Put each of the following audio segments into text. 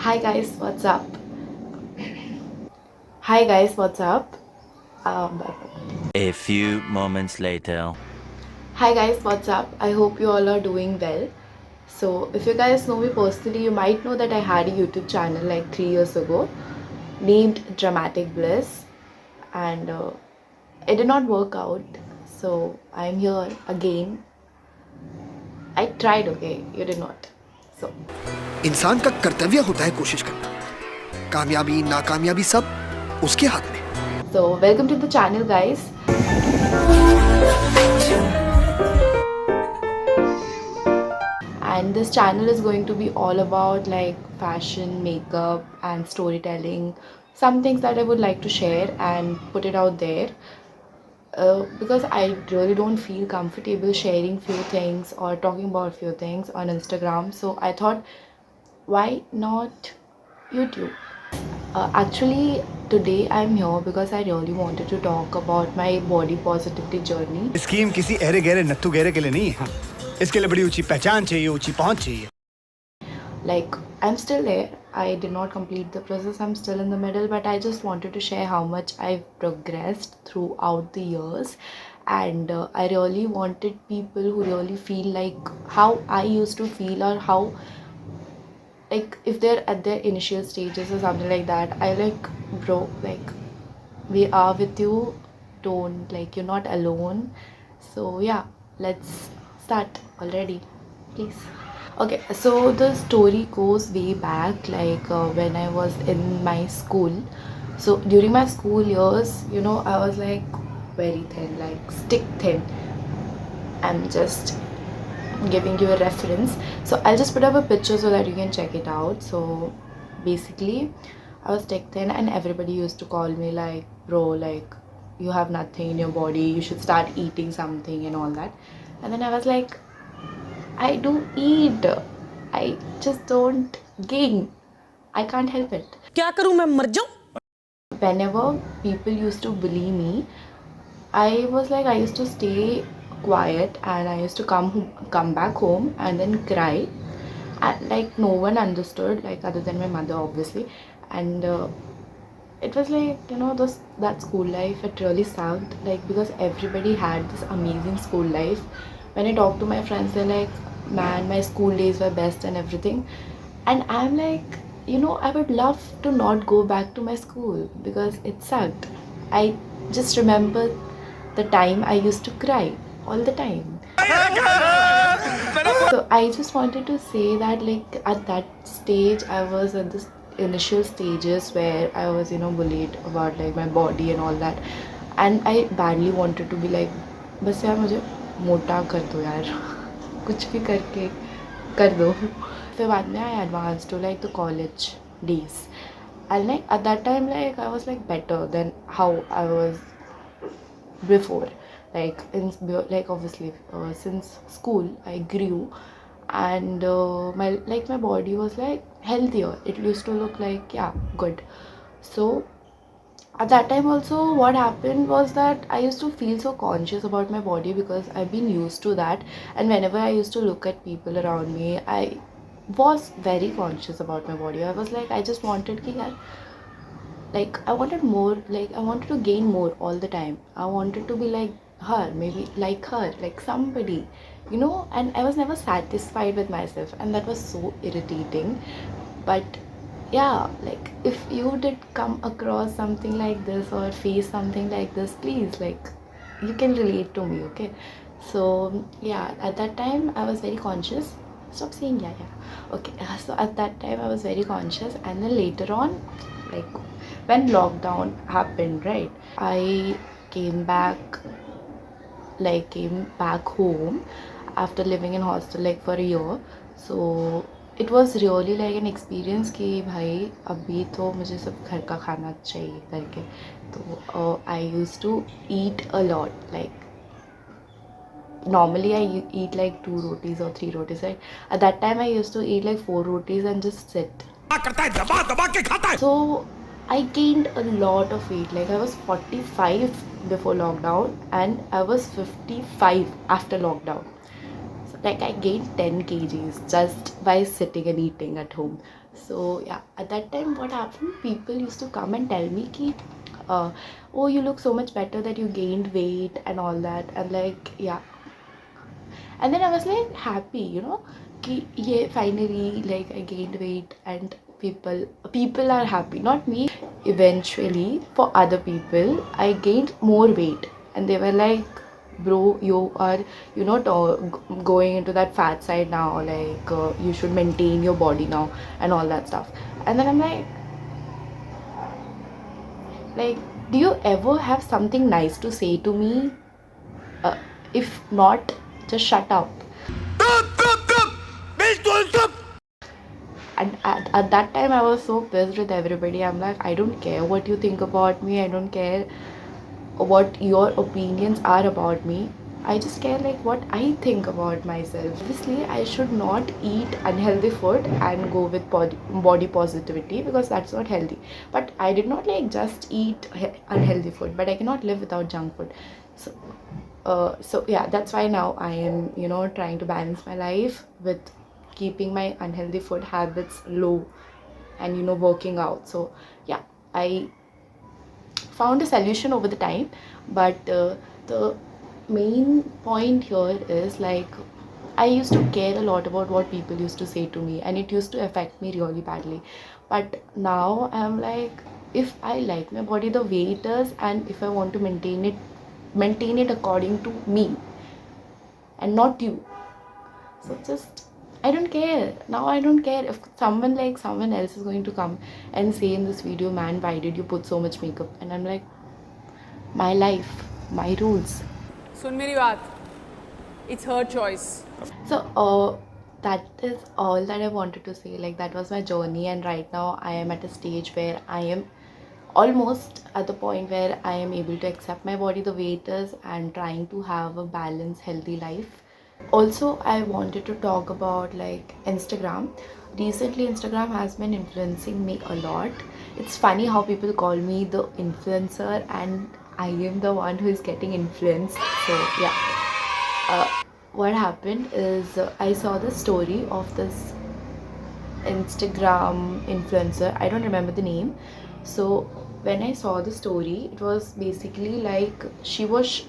Hi guys, what's up? Hi guys, what's up? Um, A few moments later. Hi guys, what's up? I hope you all are doing well. So, if you guys know me personally, you might know that I had a YouTube channel like 3 years ago named Dramatic Bliss, and it did not work out. So, I'm here again. I tried, okay, you did not. So, इंसान का कर्तव्य होता है कोशिश करना कामयाबी नाकामयाबी सब उसके हाथ में welcome to the channel, guys. And this channel is going to be all about like fashion, makeup, and storytelling. Some things that I would like to share and put it out there, because I really don't feel comfortable sharing few things or talking about few things on Instagram. So I thought, why not YouTube? Actually, today I'm here because I really wanted to talk about my body positivity journey. Scheme किसी अहरे गहरे नत्थु गहरे के लिए नहीं है इसके लिए बड़ी ऊंची पहचान चाहिए ऊंची पहुंच चाहिए Like, I'm still there. I did not complete the process. I'm still in the middle, but I just wanted to share how much I've progressed throughout the years. And I really wanted people who really feel like how I used to feel, or how, like, if they're at their initial stages or something like that. I like, bro, like, we are with you. Don't, like, you're not alone. So yeah, let's start already, please. Okay, so the story goes way back, like when I was in my school. So during my school years, I was like very thin, like stick thin. I'm just giving you a reference. So I'll just put up a picture so that you can check it out. So basically, I was stick thin, and everybody used to call me like, bro, like, you have nothing in your body, you should start eating something and all that. And then I was like, I do eat. I just don't gain. I can't help it. क्या करूं मैं मर जाऊं Whenever people used to bully me, I was like, I used to stay quiet, and I used to come back home and then cry. And like no one understood, like other than my mother, obviously. And it was like, this that school life, it really sucked, like, because everybody had this amazing school life. When I talk to my friends, they're like, man, my school days were best and everything. And I'm like, I would love to not go back to my school because it sucked. I just remember the time I used to cry all the time. So I just wanted to say that, like, at that stage, I was at this initial stages where I was, bullied about like my body and all that, and I badly wanted to be like, बस यार मुझे मोटा कर दो यार कुछ भी करके कर दो. फिर बाद में I advanced to like the college days, and like at that time, like, I was like better than how I was before. Like in, like, obviously, since school I grew, and my body was like healthier. It used to look like, yeah, good. So at that time also, what happened was that I used to feel so conscious about my body because I've been used to that. And whenever I used to look at people around me, I was very conscious about my body. I was like, I just wanted ki yaar, like, I wanted more, like, I wanted to gain more all the time. I wanted to be like her, maybe like her, like somebody, and I was never satisfied with myself, and that was so irritating. But yeah, like, if you did come across something like this or face something like this, please, like, you can relate to me, okay? So yeah, at that time I was very conscious. Stop saying yeah, yeah. Okay, so at that time I was very conscious, and then later on, like, when lockdown happened, right, I came back, came back home after living in hostel like for a year. So it was really like an experience कि भाई अभी तो मुझे सब घर का खाना चाहिए करके. तो I used to eat a lot. Like, normally I eat like 2 rotis or 3 rotis, right? At that time I used to eat like 4 rotis and just sit. So I gained a lot of weight. Like, I was 45 before lockdown, and I was 55 after lockdown. So, like, I gained 10 kgs just by sitting and eating at home. So yeah, at that time what happened, people used to come and tell me ki, oh, you look so much better that you gained weight and all that, and like yeah. And then I was like happy, ki yeah, finally like I gained weight and people are happy, not me. Eventually for other people I gained more weight, and they were like, bro, you are going into that fat side now, like you should maintain your body now and all that stuff. And then I'm like, do you ever have something nice to say to me? uh, if not, just shut up. And at that time I was so pissed with everybody. I'm like, I don't care what you think about me, I don't care what your opinions are about me. I just care like what I think about myself. Obviously I should not eat unhealthy food and go with body positivity, because that's not healthy. But I did not like just eat unhealthy food, but I cannot live without junk food. So yeah, that's why now I am trying to balance my life with keeping my unhealthy food habits low, and working out. So yeah, I found a solution over the time. But the main point here is like, I used to care a lot about what people used to say to me, and it used to affect me really badly. But now I'm like, if I like my body the way it is, and if I want to maintain it according to me and not you. So just, I don't care. Now I don't care if someone else is going to come and say in this video, man, why did you put so much makeup? And I'm like, my life, my rules. सुन मेरी बात. It's her choice. So that is all that I wanted to say. Like, that was my journey, and right now I am at a stage where I am almost at the point where I am able to accept my body the way it is and trying to have a balanced, healthy life. Also, I wanted to talk about like Instagram. Recently Instagram has been influencing me a lot. It's funny how people call me the influencer, and I am the one who is getting influenced. So yeah, what happened is, I saw the story of this Instagram influencer. I don't remember the name. So when I saw the story, it was basically like she was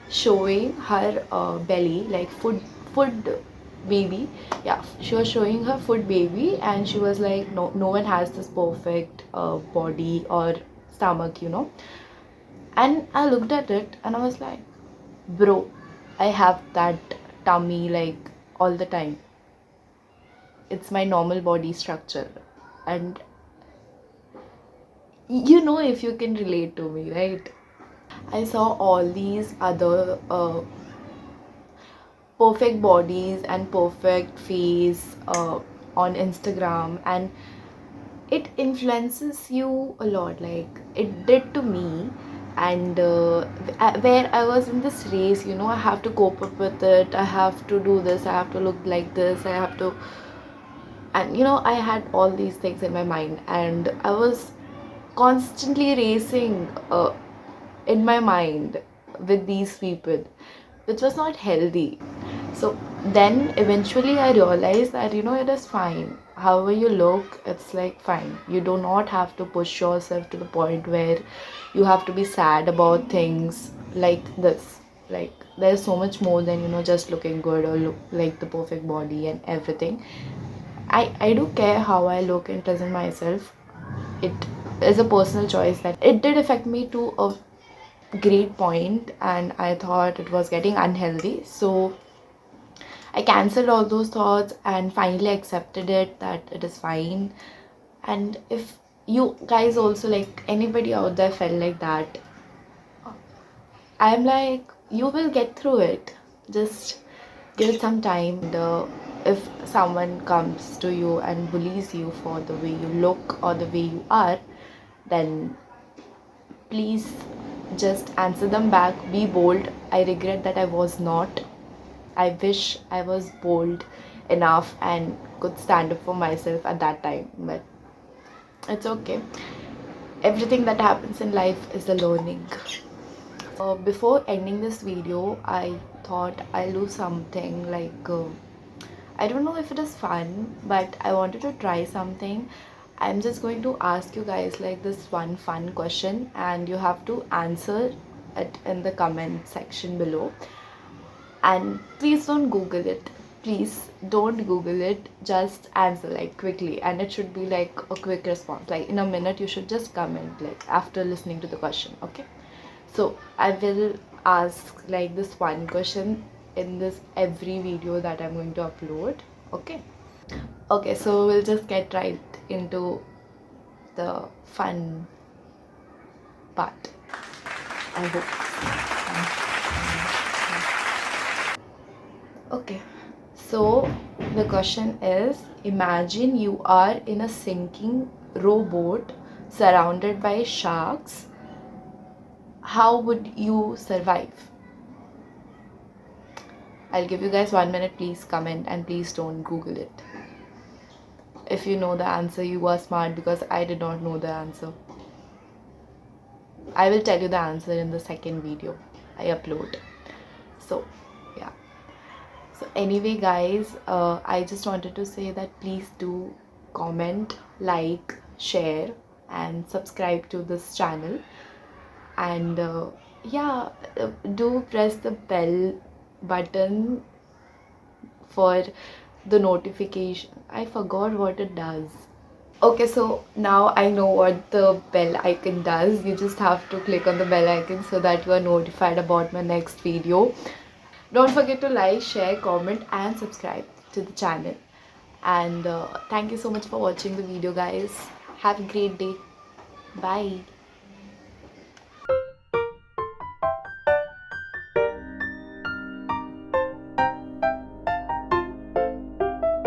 showing her belly, like food baby. Yeah, she was showing her food baby, and she was like, no one has this perfect body or stomach, and I looked at it and I was like, bro, I have that tummy like all the time. It's my normal body structure. And if you can relate to me, right? I saw all these other perfect bodies and perfect face on Instagram, and it influences you a lot. Like, it did to me. And where I was in this race, I have to cope up with it, I have to do this, I have to look like this, I have to, and I had all these things in my mind, and I was constantly racing in my mind with these people, which was not healthy. So then eventually I realized that it is fine however you look. It's like fine, you do not have to push yourself to the point where you have to be sad about things like this. Like, there's so much more than just looking good or look like the perfect body and everything. I do care how I look and present myself. It is a personal choice. That it did affect me to a great point, and I thought it was getting unhealthy. So I cancelled all those thoughts and finally accepted it, that it is fine. And if you guys also, like anybody out there, felt like that, I'm like, you will get through it. Just give it some time. And if someone comes to you and bullies you for the way you look or the way you are, then please just answer them back. Be bold. I regret that I was not. I wish I was bold enough and could stand up for myself at that time. But it's okay. Everything that happens in life is a learning. Before ending this video, I thought I'll do something like I don't know if it is fun, but I wanted to try something. I'm just going to ask you guys like this one fun question, and you have to answer it in the comment section below. And please don't Google it. Please don't Google it. Just answer like quickly, and it should be like a quick response. Like in a minute, you should just comment like after listening to the question. Okay. So I will ask like this one question in this every video that I'm going to upload. Okay, so we'll just get right into the fun part, I hope. Okay, so the question is, imagine you are in a sinking rowboat surrounded by sharks. How would you survive? I'll give you guys 1 minute. Please comment and please don't Google it. If you know the answer, you are smart, because I did not know the answer. I will tell you the answer in the second video I upload. So yeah. So anyway guys, I just wanted to say that please do comment, like, share and subscribe to this channel. And do press the bell button for the notification. I forgot what it does. Okay, so now I know what the bell icon does. You just have to click on the bell icon so that you are notified about my next video. Don't forget to like, share, comment and subscribe to the channel. And thank you so much for watching the video guys. Have a great day. Bye.